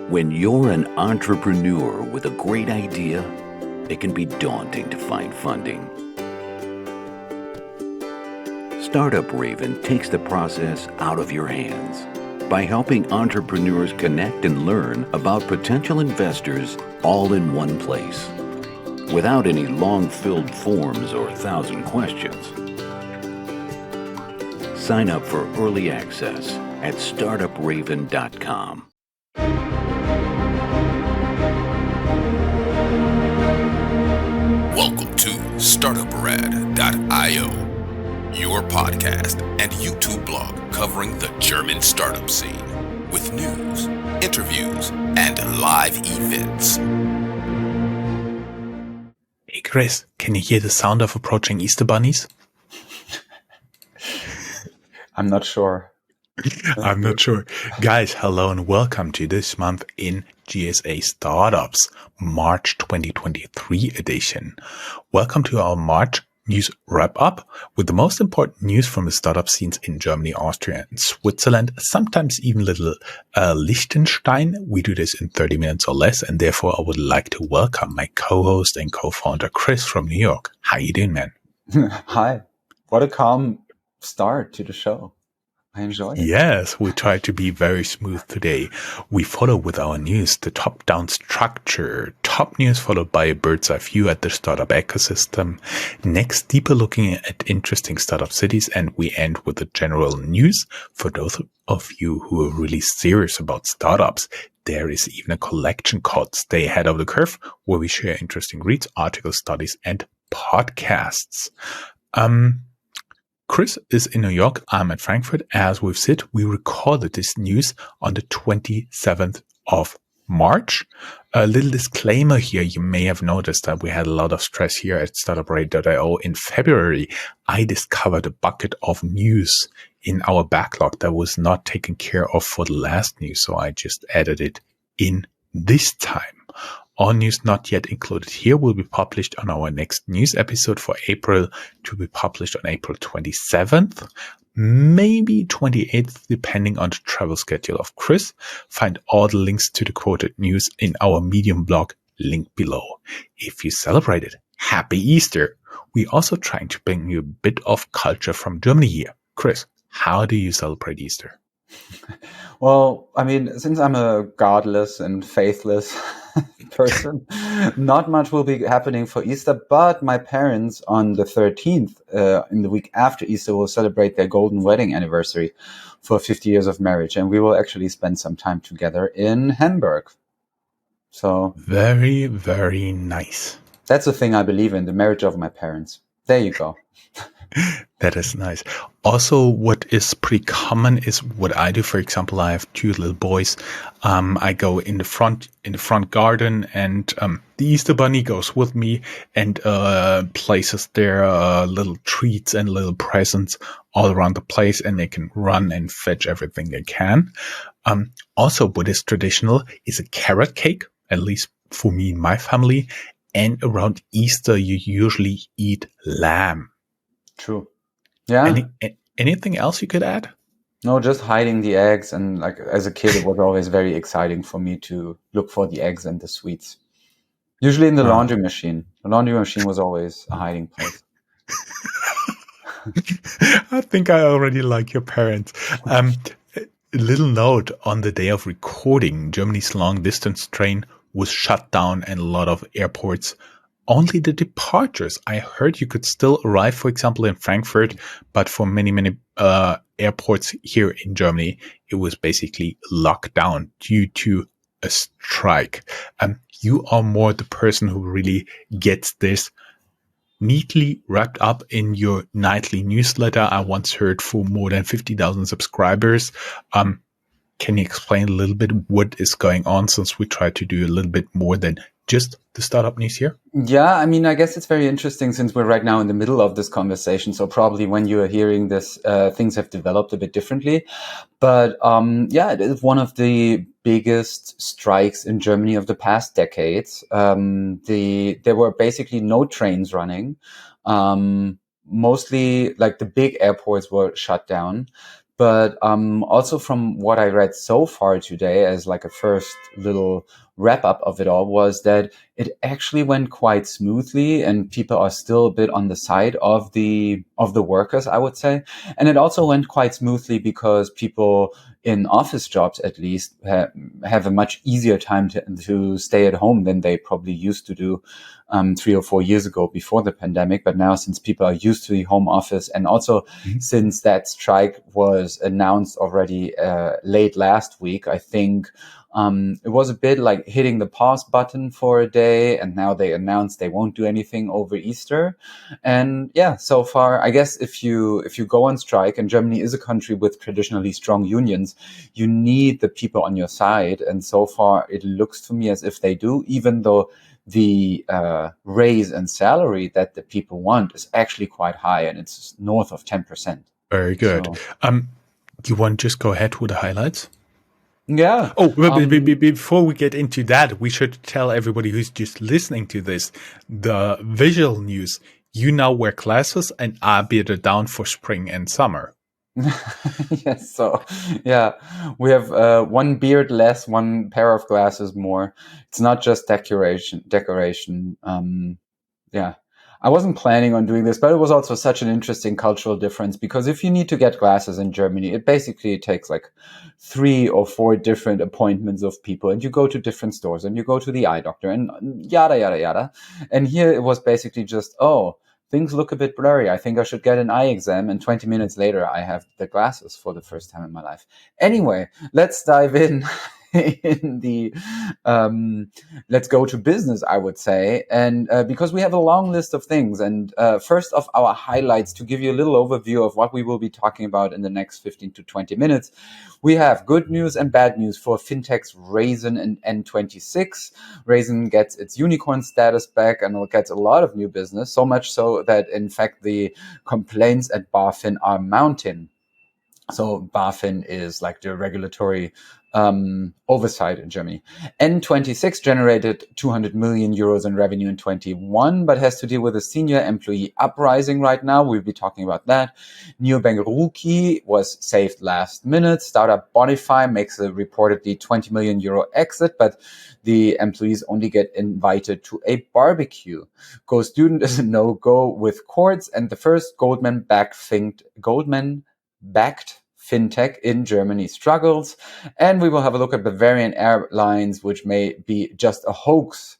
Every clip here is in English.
When you're an entrepreneur with a great idea, it can be daunting to find funding. Startup Raven takes the process out of your hands by helping entrepreneurs connect and learn about potential investors all in one place, without any long-filled forms or 1,000 questions. Sign up for early access at Startuprad.io. Welcome to Startuprad.io, your podcast and YouTube blog covering the German startup scene with news, interviews, and live events. Hey Chris, can you hear the sound of approaching Easter bunnies? I'm not sure. I'm not sure. Guys, hello and welcome to this month in GSA Startups, March 2023 edition. Welcome to our March news wrap-up with the most important news from the startup scenes in Germany, Austria, and Switzerland, sometimes even little Liechtenstein. We do this in 30 minutes or less, and therefore I would like to welcome my co-host and co-founder, Chris from New York. How you doing, man? Hi. What a calm start to the show. I enjoyed it. Yes, we try to be very smooth today. We follow with our news the top-down structure. Top news followed by a bird's eye view at the startup ecosystem. Next, deeper looking at interesting startup cities. And we end with the general news. For those of you who are really serious about startups, there is even a collection called Stay Ahead of the Curve, where we share interesting reads, articles, studies, and podcasts. Chris is in New York. I'm at Frankfurt. As we've said, we recorded this news on the 27th of March. A little disclaimer here. You may have noticed that we had a lot of stress here at Startuprad.io. In February, I discovered a bucket of news in our backlog that was not taken care of for the last news. So I just added it in this time. All news not yet included here will be published on our next news episode for April, to be published on April 27th, maybe 28th, depending on the travel schedule of Chris. Find all the links to the quoted news in our Medium blog, link below. If you celebrated, happy Easter. We also trying to bring you a bit of culture from Germany here. Chris, how do you celebrate Easter? Well, I mean, since I'm a godless and faithless person, not much will be happening for Easter, but my parents on the 13th, in the week after Easter, will celebrate their golden wedding anniversary for 50 years of marriage. And we will actually spend some time together in Hamburg. So very, very nice. That's the thing I believe in, the marriage of my parents. There you go. That is nice. Also, what is pretty common is what I do. For example, I have two little boys. I go in the front garden, and the Easter Bunny goes with me and places their little treats and little presents all around the place, and they can run and fetch everything they can. Also, what is traditional is a carrot cake, at least for me and my family. And around Easter, you usually eat lamb. True. Yeah. Anything else you could add? No, just hiding the eggs. And like as a kid, it was always very exciting for me to look for the eggs and the sweets. Usually in the laundry machine. The laundry machine was always a hiding place. I think I already like your parents. A little note: on the day of recording, Germany's long distance train was shut down and a lot of airports. Only the departures. I heard you could still arrive, for example, in Frankfurt, but for many airports here in Germany, it was basically locked down due to a strike. You are more the person who really gets this neatly wrapped up in your nightly newsletter. I once heard for more than 50,000 subscribers. Can you explain a little bit what is going on, since we try to do a little bit more than just the startup news here? Yeah, I mean, I guess it's very interesting since we're right now in the middle of this conversation. So probably when you are hearing this, things have developed a bit differently. But yeah, it is one of the biggest strikes in Germany of the past decades. There were basically no trains running. Mostly like the big airports were shut down. But also from what I read so far today, as like a first little wrap up of it all, was that it actually went quite smoothly, and people are still a bit on the side of the workers, I would say. And it also went quite smoothly because people in office jobs, at least, have a much easier time to stay at home than they probably used to do 3 or 4 years ago before the pandemic. But now, since people are used to the home office, and also since that strike was announced already late last week, I think it was a bit like hitting the pause button for a day, and now they announced they won't do anything over Easter. And yeah, so far, I guess if you go on strike, and Germany is a country with traditionally strong unions, you need the people on your side. And so far, it looks to me as if they do, even though the raise in salary that the people want is actually quite high, and it's north of 10%. Very good. So, You want to just go ahead with the highlights? yeah. Oh, before we get into that, we should tell everybody who's just listening to this the visual news. You now wear glasses and are bearded down for spring and summer. Yes. So, yeah, we have one beard less, one pair of glasses more. It's not just decoration. Yeah. I wasn't planning on doing this, but it was also such an interesting cultural difference, because if you need to get glasses in Germany, it basically takes like 3 or 4 different appointments of people, and you go to different stores, and you go to the eye doctor, and yada, yada, yada. And here it was basically just, oh, things look a bit blurry. I think I should get an eye exam. And 20 minutes later, I have the glasses for the first time in my life. Anyway, let's dive in. Let's go to business, I would say. And because we have a long list of things. And first of our highlights, to give you a little overview of what we will be talking about in the next 15 to 20 minutes, we have good news and bad news for fintechs Raisin and N26. Raisin gets its unicorn status back and gets a lot of new business, so much so that, in fact, the complaints at BaFin are mounting. So BaFin is like the regulatory oversight in Germany. N26 generated 200 million euros in revenue in 21, but has to deal with a senior employee uprising right now. We'll be talking about that. Neobank Ruki was saved last minute. Startup Bonify makes a reportedly 20 million euro exit, but the employees only get invited to a barbecue. Go Student is a no-go with courts, and the first Goldman-backed fintech in Germany struggles. And we will have a look at Bavarian Airlines, which may be just a hoax.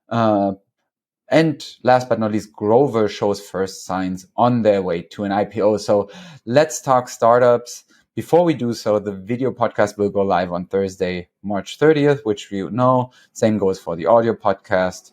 And last but not least, Grover shows first signs on their way to an IPO. So let's talk startups. Before we do so, the video podcast will go live on Thursday, March 30th, which you know. Same goes for the audio podcast.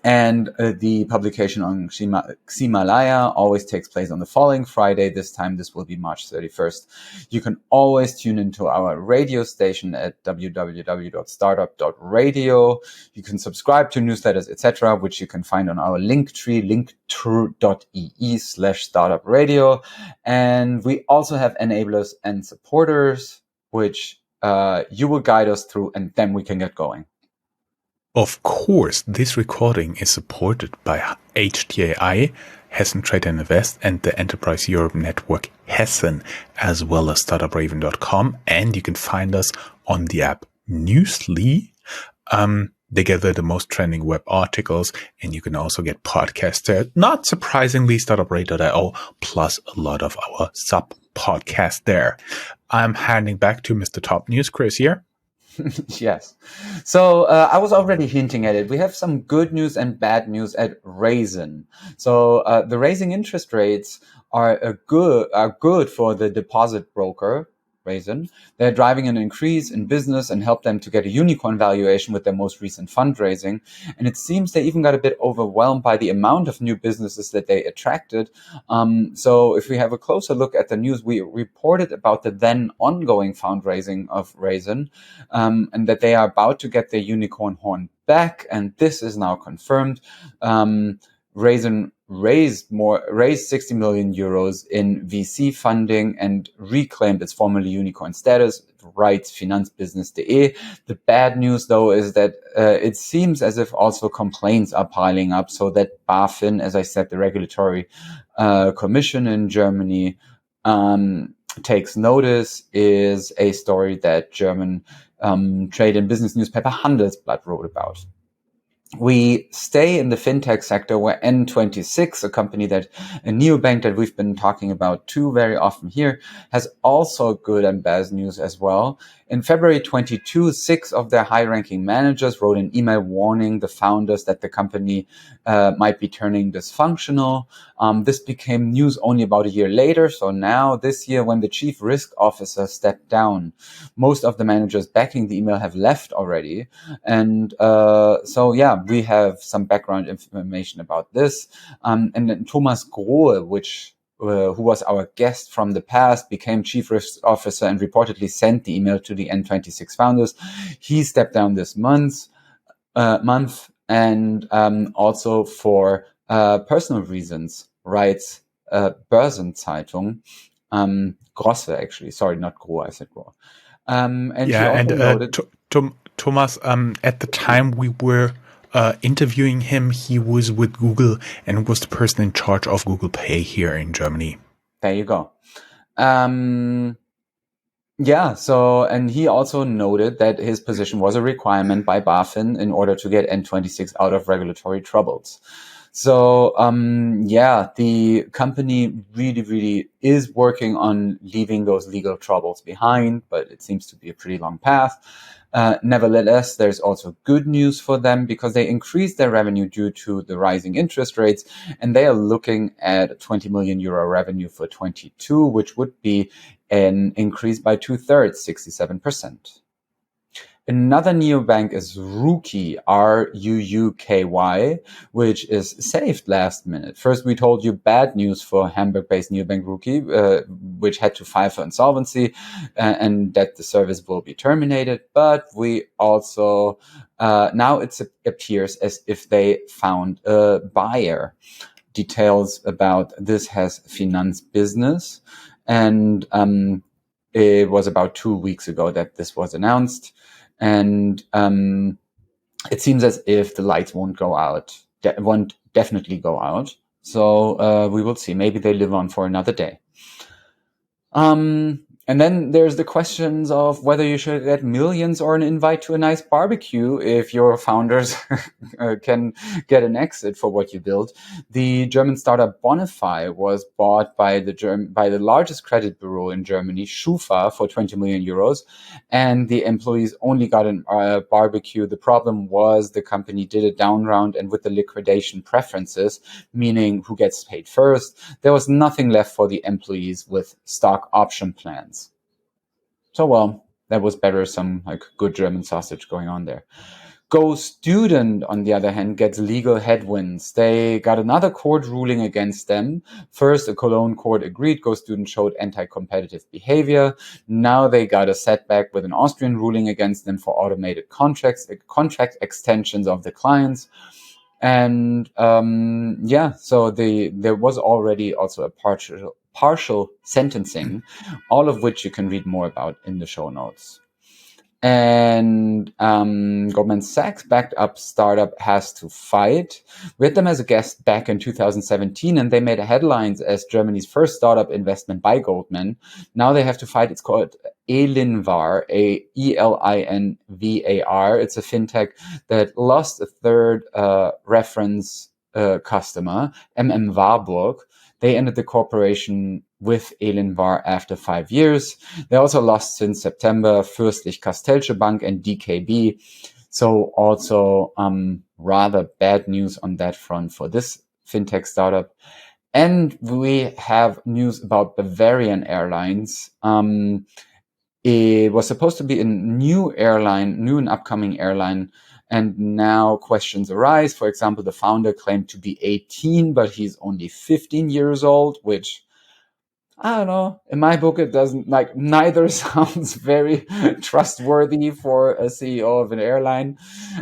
And the publication on Ximalaya always takes place on the following Friday. This time, this will be March 31st. You can always tune into our radio station at www.startup.radio. You can subscribe to newsletters, etc., which you can find on our link tree, linktree.ee/startupradio. And we also have enablers and supporters, which you will guide us through, and then we can get going. Of course, this recording is supported by HTAI, Hessen Trade and Invest, and the Enterprise Europe Network Hessen, as well as Startupraven.com. And you can find us on the app Newsly. They gather the most trending web articles, and you can also get podcasts there. Not surprisingly, Startuprad.io, plus a lot of our sub-podcasts there. I'm handing back to Mr. Top News, Chris here. Yes. So I was already hinting at it. We have some good news and bad news at Raisin. So the raising interest rates are good for the deposit broker, Raisin. They're driving an increase in business and help them to get a unicorn valuation with their most recent fundraising. And it seems they even got a bit overwhelmed by the amount of new businesses that they attracted. So if we have a closer look at the news, we reported about the then ongoing fundraising of Raisin, and that they are about to get their unicorn horn back. And this is now confirmed. Raisin raised 60 million euros in VC funding and reclaimed its formerly unicorn status, writes Finanzbusiness.de. The bad news, though, is that it seems as if also complaints are piling up, so that BaFin, as I said, the regulatory commission in Germany, takes notice is a story that German trade and business newspaper Handelsblatt wrote about. We stay in the fintech sector where N26, a neobank that we've been talking about too very often here, has also good and bad news as well. In February 22, 6 of their high-ranking managers wrote an email warning the founders that the company might be turning dysfunctional. This became news only about a year later. So now this year, when the chief risk officer stepped down, most of the managers backing the email have left already. And we have some background information about this. And then Thomas Grohe, who was our guest from the past, became chief risk officer and reportedly sent the email to the N26 founders. He stepped down this month, and also for personal reasons, writes Börsenzeitung, Grosse actually, sorry, not Grohe, I said Grohe. He also noted... Thomas, at the time we were interviewing him, he was with Google and was the person in charge of Google Pay here in Germany. There you go. And he also noted that his position was a requirement by BaFin in order to get N26 out of regulatory troubles. So, the company really is working on leaving those legal troubles behind, but it seems to be a pretty long path. Nevertheless, there's also good news for them because they increased their revenue due to the rising interest rates, and they are looking at 20 million euro revenue for 22, which would be an increase by 2/3, 67%. Another neobank is Ruuky, Ruuky, which is saved last minute. First, we told you bad news for Hamburg-based neobank Ruuky, which had to file for insolvency and that the service will be terminated. But we also, now it appears as if they found a buyer. Details about this has Finanz Business. And it was about 2 weeks ago that this was announced. And it seems as if the lights won't definitely go out. So we will see. Maybe they live on for another day. And then there's the questions of whether you should get millions or an invite to a nice barbecue if your founders can get an exit for what you build. The German startup Bonify was bought by the largest credit bureau in Germany, Schufa, for 20 million euros, and the employees only got a barbecue. The problem was the company did a down round, and with the liquidation preferences, meaning who gets paid first, there was nothing left for the employees with stock option plans. So, well, that was better, some good German sausage going on there. Go Student, on the other hand, gets legal headwinds. They got another court ruling against them. First, a Cologne court agreed Go Student showed anti-competitive behavior. Now they got a setback with an Austrian ruling against them for automated contract extensions of the clients. And so there was already also a partial sentencing, all of which you can read more about in the show notes. And Goldman Sachs backed up startup Has to Fight. We had them as a guest back in 2017, and they made headlines as Germany's first startup investment by Goldman. Now they have to fight. It's called Elinvar, Elinvar. It's a fintech that lost a third reference customer, Warburg. They ended the cooperation with Elinvar after 5 years. They also lost since September Fürstlich-Kastellsche Bank and DKB. So also rather bad news on that front for this fintech startup. And we have news about Bavarian Airlines. It was supposed to be a new and upcoming airline. And now questions arise. For example, the founder claimed to be 18, but he's only 15 years old, which, I don't know. In my book, it doesn't neither sounds very trustworthy for a CEO of an airline.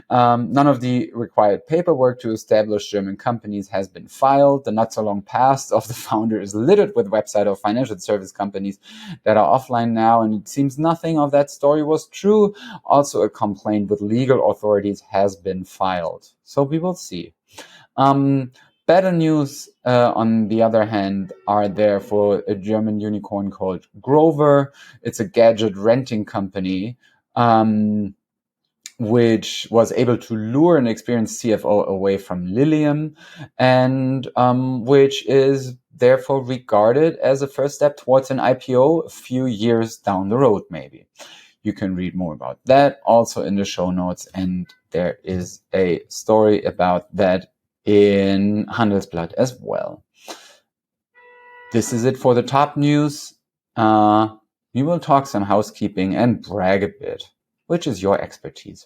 None of the required paperwork to establish German companies has been filed. The not so long past of the founder is littered with website of financial service companies that are offline now. And it seems nothing of that story was true. Also, a complaint with legal authorities has been filed. So we will see. Better news, on the other hand, are there for a German unicorn called Grover. It's a gadget renting company, which was able to lure an experienced CFO away from Lilium, and which is therefore regarded as a first step towards an IPO a few years down the road, maybe. You can read more about that also in the show notes, and there is a story about that in Handelsblatt as well. This is it for the top news. We will talk some housekeeping and brag a bit. Which is your expertise?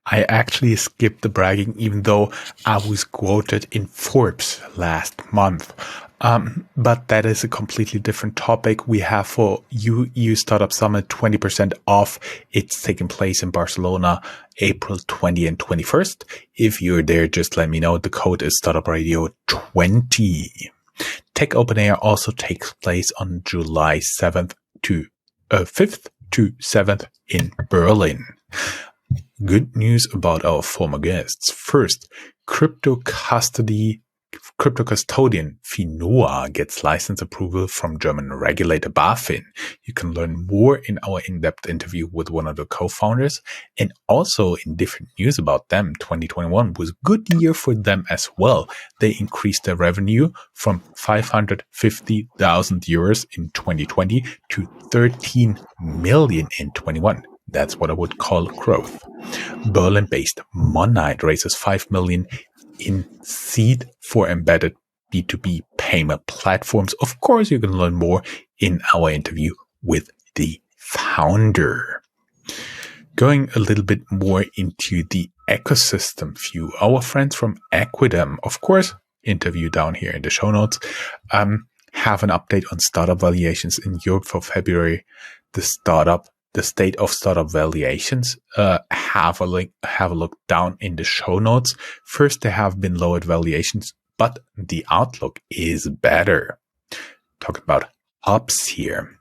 I actually skipped the bragging, even though I was quoted in Forbes last month. But that is a completely different topic. We have for EU Startup Summit 20% off. It's taking place in Barcelona, April 20 and 21st. If you're there, just let me know. The code is Startuprad.io 20. Tech Open Air also takes place on July 5th to 7th in Berlin. Good news about our former guests. First, crypto custodian Finoa gets license approval from German regulator BaFin. You can learn more in our in-depth interview with one of the co-founders. And also in different news about them, 2021 was a good year for them as well. They increased their revenue from 550,000 euros in 2020 to 13 million in 21. That's what I would call growth. Berlin-based Monite raises 5 million in seed for embedded B2B payment platforms. Of course, you can learn more in our interview with the founder. Going a little bit more into the ecosystem view, our friends from Equidem, of course, interview down here in the show notes, have an update on startup valuations in Europe for February. The state of startup valuations, have a look down in the show notes. First, there have been lowered valuations, but the outlook is better. Talking about hubs here.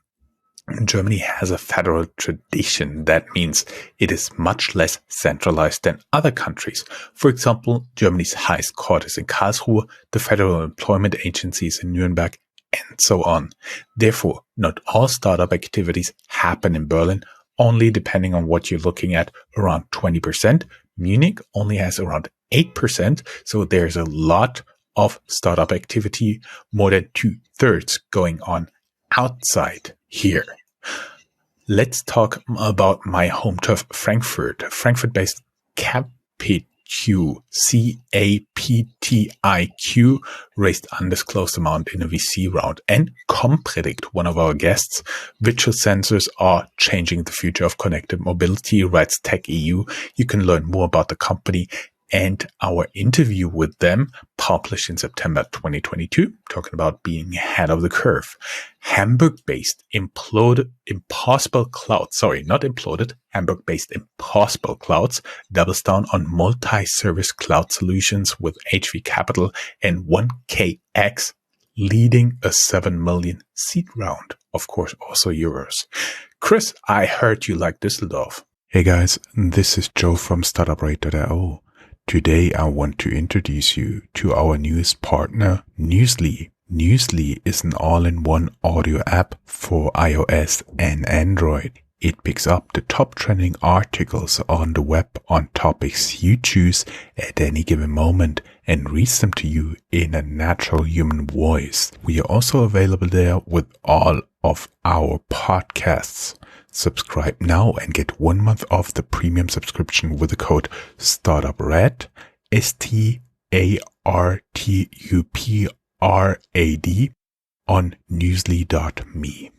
Germany has a federal tradition. That means it is much less centralized than other countries. For example, Germany's highest court is in Karlsruhe, the federal employment agencies in Nuremberg, and so on. Therefore, not all startup activities happen in Berlin, only depending on what you're looking at, around 20%. Munich only has around 8%, so there's a lot of startup activity, more than 2/3 going on outside here. Let's talk about my home turf, Frankfurt. Frankfurt-based CAPTIQ raised undisclosed amount in a VC round. And Compredict, one of our guests, visual sensors are changing the future of connected mobility, writes Tech EU. You can learn more about the company and our interview with them, published in September 2022, talking about being ahead of the curve. Hamburg-based Impossible Clouds doubles down on multi-service cloud solutions with HV Capital and 1KX, leading a 7 million seed round. Of course, also euros. Chris, I heard you like Düsseldorf. Hey guys, this is Joe from Startuprad.io. Today I want to introduce you to our newest partner, Newsly. Newsly is an all-in-one audio app for iOS and Android. It picks up the top trending articles on the web on topics you choose at any given moment and reads them to you in a natural human voice. We are also available there with all of our podcasts. Subscribe now and get 1 month off the premium subscription with the code StartupRad, STARTUPRAD on newsly.me.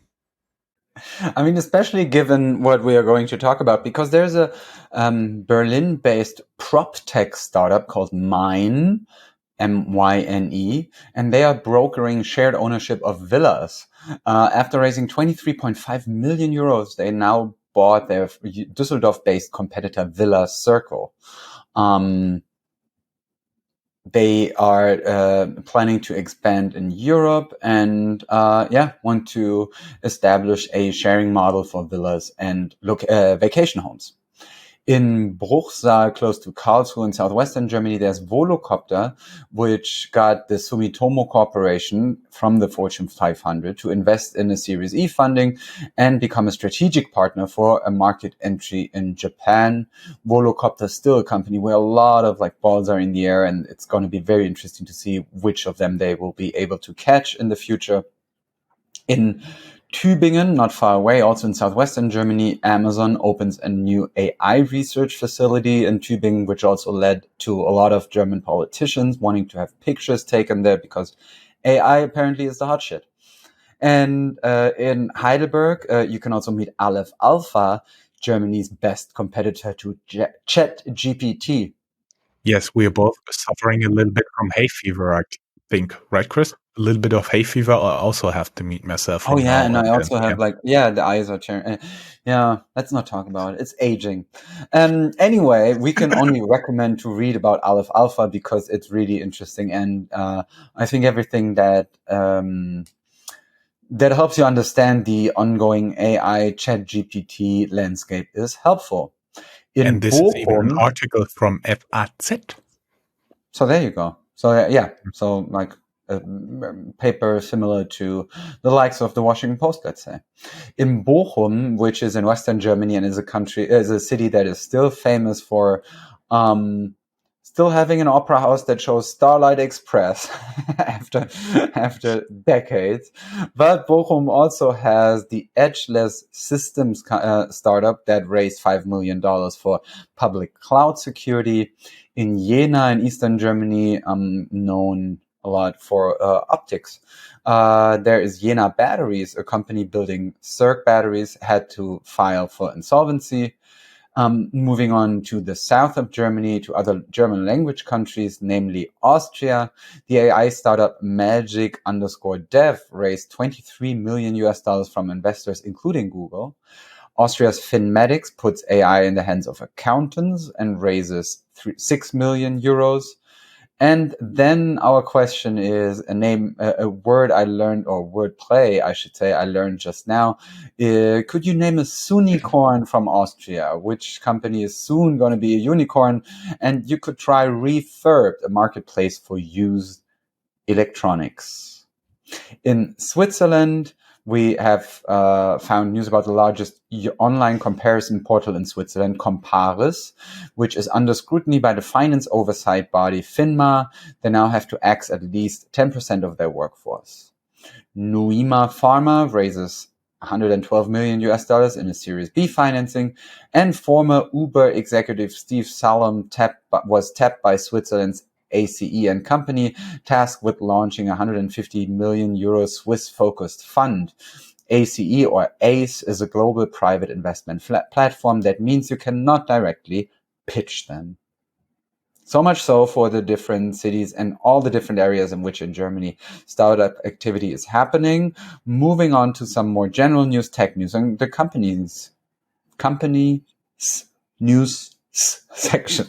I mean, especially given what we are going to talk about, because there's a Berlin-based prop tech startup called Myne, MYNE, and they are brokering shared ownership of villas. After raising 23.5 million euros, they now bought their Düsseldorf-based competitor Villa Circle. They are planning to expand in Europe and want to establish a sharing model for villas and vacation homes. In Bruchsal, close to Karlsruhe in southwestern Germany, there's Volocopter, which got the Sumitomo Corporation from the Fortune 500 to invest in a Series E funding and become a strategic partner for a market entry in Japan. Volocopter is still a company where a lot of balls are in the air, and it's going to be very interesting to see which of them they will be able to catch in the future. In Tübingen, not far away, also in southwestern Germany, Amazon opens a new AI research facility in Tübingen, which also led to a lot of German politicians wanting to have pictures taken there because AI apparently is the hot shit. And in Heidelberg, you can also meet Aleph Alpha, Germany's best competitor to ChatGPT. Yes, we are both suffering a little bit from hay fever, I think, right, Chris? A little bit of hay fever. I also have to meet myself from now And on. I also have the eyes are turning. Yeah, let's not talk about it. It's aging. Anyway, we can only recommend to read about Aleph Alpha because it's really interesting, and I think everything that that helps you understand the ongoing AI ChatGPT landscape is helpful. And this is even an article from FAZ. So there you go. So yeah, so a paper similar to the likes of the Washington Post, let's say. In Bochum, which is in Western Germany and is a city that is still famous for still having an opera house that shows Starlight Express after decades. But Bochum also has the Edgeless Systems startup that raised $5 million for public cloud security. In Jena, in Eastern Germany, known a lot for optics. There is Jena Batteries, a company building circ batteries, had to file for insolvency. Moving on to the south of Germany, to other German language countries, namely Austria, the AI startup Magic_Dev raised $23 million from investors, including Google. Austria's Finmedics puts AI in the hands of accountants and raises 6 million euros. And then our question is a word I learned, or word play, I should say, I learned just now. Could you name a Sunicorn from Austria? Which company is soon going to be a unicorn? And you could try Refurbed, a marketplace for used electronics. In Switzerland, we have found news about the largest online comparison portal in Switzerland, Comparis, which is under scrutiny by the finance oversight body FINMA. They now have to axe at least 10% of their workforce. Nuima Pharma raises $112 million in a Series B financing, and former Uber executive Steve Salom was tapped by Switzerland's ACE and Company, tasked with launching a 150 million euro Swiss-focused fund. ACE, or ACE, is a global private investment platform. That means you cannot directly pitch them. So much so for the different cities and all the different areas in which in Germany startup activity is happening. Moving on to some more general news, tech news, and the company news section.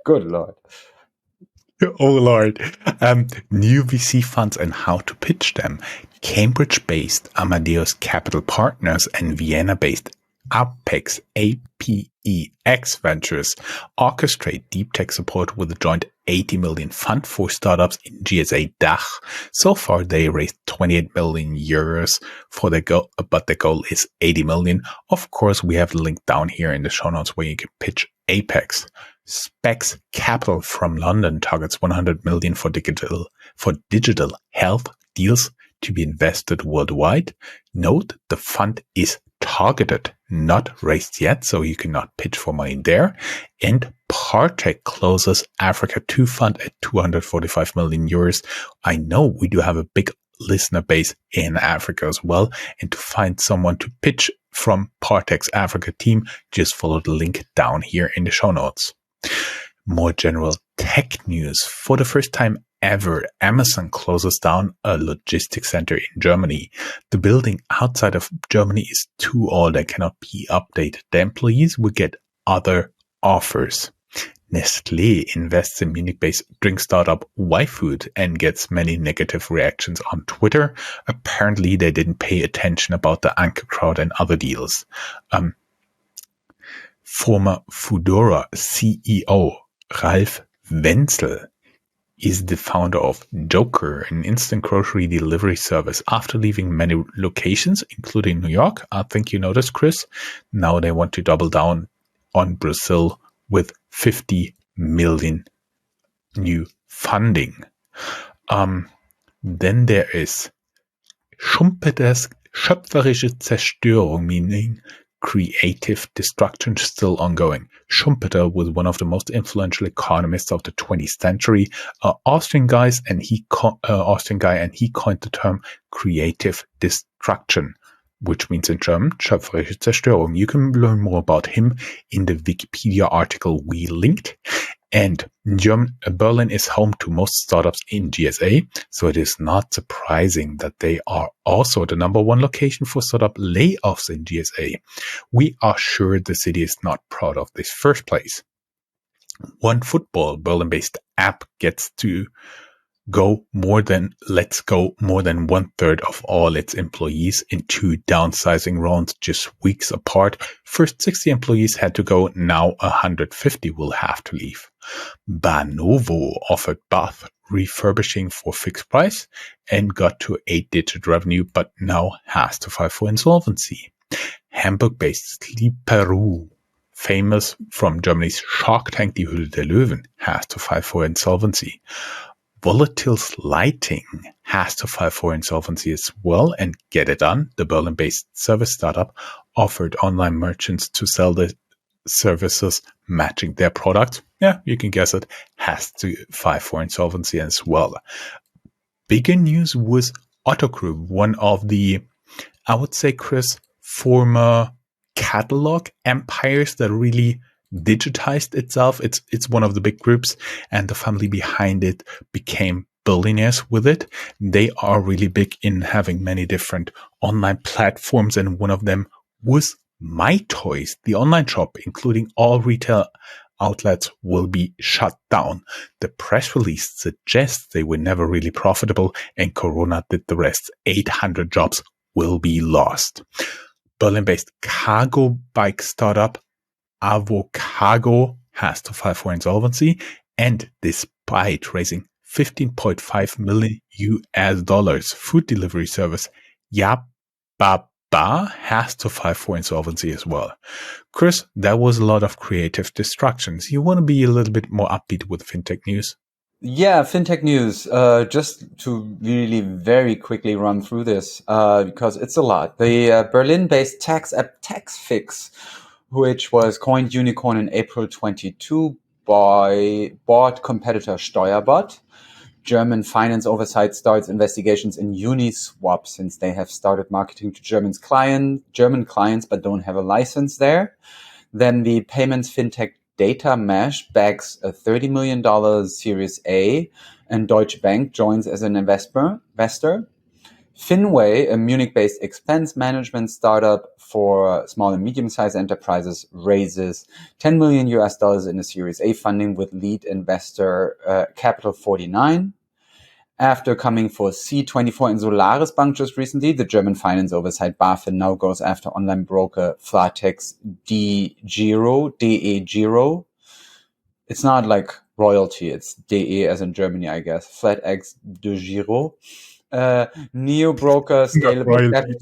Good Lord. Oh, Lord. New VC funds and how to pitch them. Cambridge-based Amadeus Capital Partners and Vienna-based Apex Ventures orchestrate deep tech support with a joint 80 million fund for startups in GSA DACH. So far, they raised 28 million euros for their goal, but their goal is 80 million. Of course, we have a link down here in the show notes where you can pitch Apex. Specs Capital from London targets 100 million for digital health deals to be invested worldwide. Note the fund is targeted, not raised yet, so you cannot pitch for money there. And Partech closes Africa 2 fund at 245 million euros. I know we do have a big listener base in Africa as well, and to find someone to pitch from Partech's Africa team, just follow the link down here in the show notes. More general tech news. For the first time ever, Amazon closes down a logistics center in Germany. The building outside of Germany is too old and cannot be updated. The employees will get other offers. Nestlé invests in Munich-based drink startup YFood and gets many negative reactions on Twitter. Apparently, they didn't pay attention about the Anker crowd and other deals. Former Foodora CEO Ralf Wenzel is the founder of Joker, an instant grocery delivery service. After leaving many locations, including New York, I think you noticed, Chris, now they want to double down on Brazil with 50 million new funding. Then there is Schumpeters schöpferische Zerstörung, meaning creative destruction, still ongoing. Schumpeter was one of the most influential economists of the 20th century, Austrian guy, and he coined the term creative destruction, which means in German schöpferische Zerstörung. You can learn more about him in the Wikipedia article we linked. And Berlin is home to most startups in GSA, so it is not surprising that they are also the number one location for startup layoffs in GSA. We are sure the city is not proud of this first place. One football Berlin-based app gets to lets go more than 1/3 of all its employees in 2 downsizing rounds just weeks apart. First 60 employees had to go, now 150 will have to leave. Banovo offered bath refurbishing for fixed price and got to 8-digit revenue, but now has to file for insolvency. Hamburg-based Sleeperoo, famous from Germany's Shark Tank Die Höhle der Löwen, has to file for insolvency. Volatile's Lighting has to file for insolvency as well, and get it done. The Berlin-based service startup offered online merchants to sell the services matching their product. Yeah, you can guess it, has to file for insolvency as well. Bigger news was Otto Group, one of the, I would say, Chris, former catalog empires that really digitized itself. It's one of the big groups, and the family behind it became billionaires with it. They are really big in having many different online platforms, and one of them was My Toys, the online shop, including all retail outlets, will be shut down. The press release suggests they were never really profitable, and Corona did the rest. 800 jobs will be lost. Berlin-based cargo bike startup Avocargo has to file for insolvency, and despite raising $15.5 million, food delivery service Yababa has to file for insolvency as well. Chris, that was a lot of creative distractions. You want to be a little bit more upbeat with fintech news? Yeah, fintech news. Just to really very quickly run through this, because it's a lot. The Berlin-based tax app TaxFix, which was coined unicorn in April 22, bought competitor Steuerbot. German finance oversight starts investigations in Uniswap, since they have started marketing to German clients but don't have a license there. Then the payments fintech Data Mesh backs a $30 million Series A, and Deutsche Bank joins as an investor. Finway, a Munich-based expense management startup for small and medium-sized enterprises, raises $10 million in a Series A funding with lead investor Capital 49. After coming for C24 and Solaris Bank just recently, the German finance oversight BaFin now goes after online broker Flatex DE-Giro. It's not like royalty, it's DE as in Germany, I guess. Flatex DE-Giro. Neo broker Scalable Capital.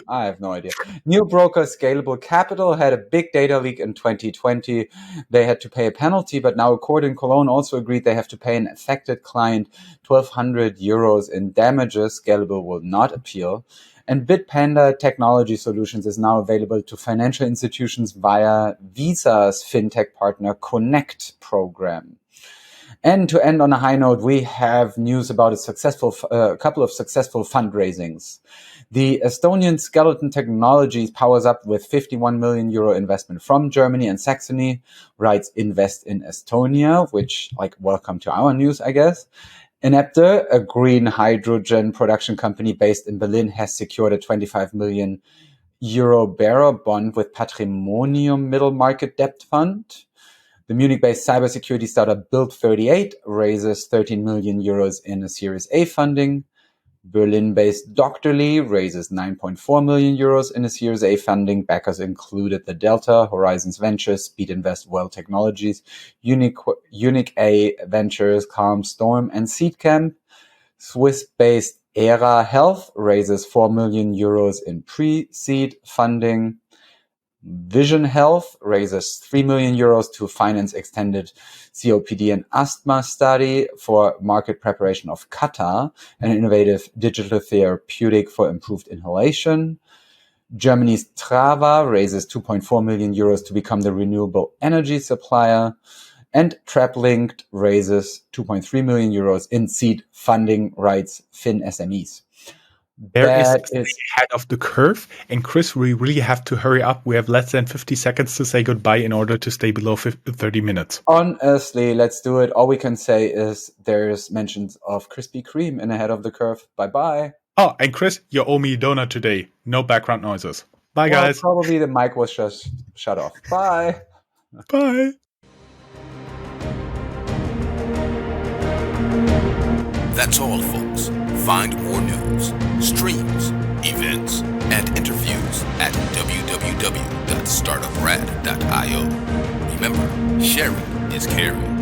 I have no idea. Neo broker Scalable Capital had a big data leak in 2020. They had to pay a penalty, but now a court in Cologne also agreed they have to pay an affected client 1,200 euros in damages. Scalable will not appeal. And Bitpanda Technology Solutions is now available to financial institutions via Visa's fintech partner Connect program. And to end on a high note, we have news about a couple of successful fundraisings. The Estonian Skeleton Technologies powers up with 51 million euro investment from Germany and Saxony, writes Invest in Estonia, which, welcome to our news, I guess. Enepte, a green hydrogen production company based in Berlin, has secured a 25 million euro bearer bond with Patrimonium Middle Market Debt Fund. The Munich-based cybersecurity startup Build38 raises 13 million euros in a Series A funding. Berlin-based Doctorly raises 9.4 million euros in a Series A funding. Backers included the Delta, Horizons Ventures, Speed Invest, Well Technologies, Unique A Ventures, Calm Storm, and Seedcamp. Swiss-based Era Health raises 4 million euros in pre-seed funding. Vision Health raises 3 million euros to finance extended COPD and asthma study for market preparation of Kata, an innovative digital therapeutic for improved inhalation. Germany's Trava raises 2.4 million euros to become the renewable energy supplier. And TrapLinked raises 2.3 million euros in seed funding, writes FinSMEs. There is ahead of the curve. And Chris, we really have to hurry up. We have less than 50 seconds to say goodbye in order to stay below 30 minutes. Honestly, let's do it. All we can say is there's mentions of Krispy Kreme in ahead of the curve. Bye-bye. Oh, and Chris, you owe me a donut today. No background noises. Bye, guys. Probably the mic was just shut off. Bye. Bye. That's all, folks. Find more news, streams, events, and interviews at www.startuprad.io. Remember, sharing is caring.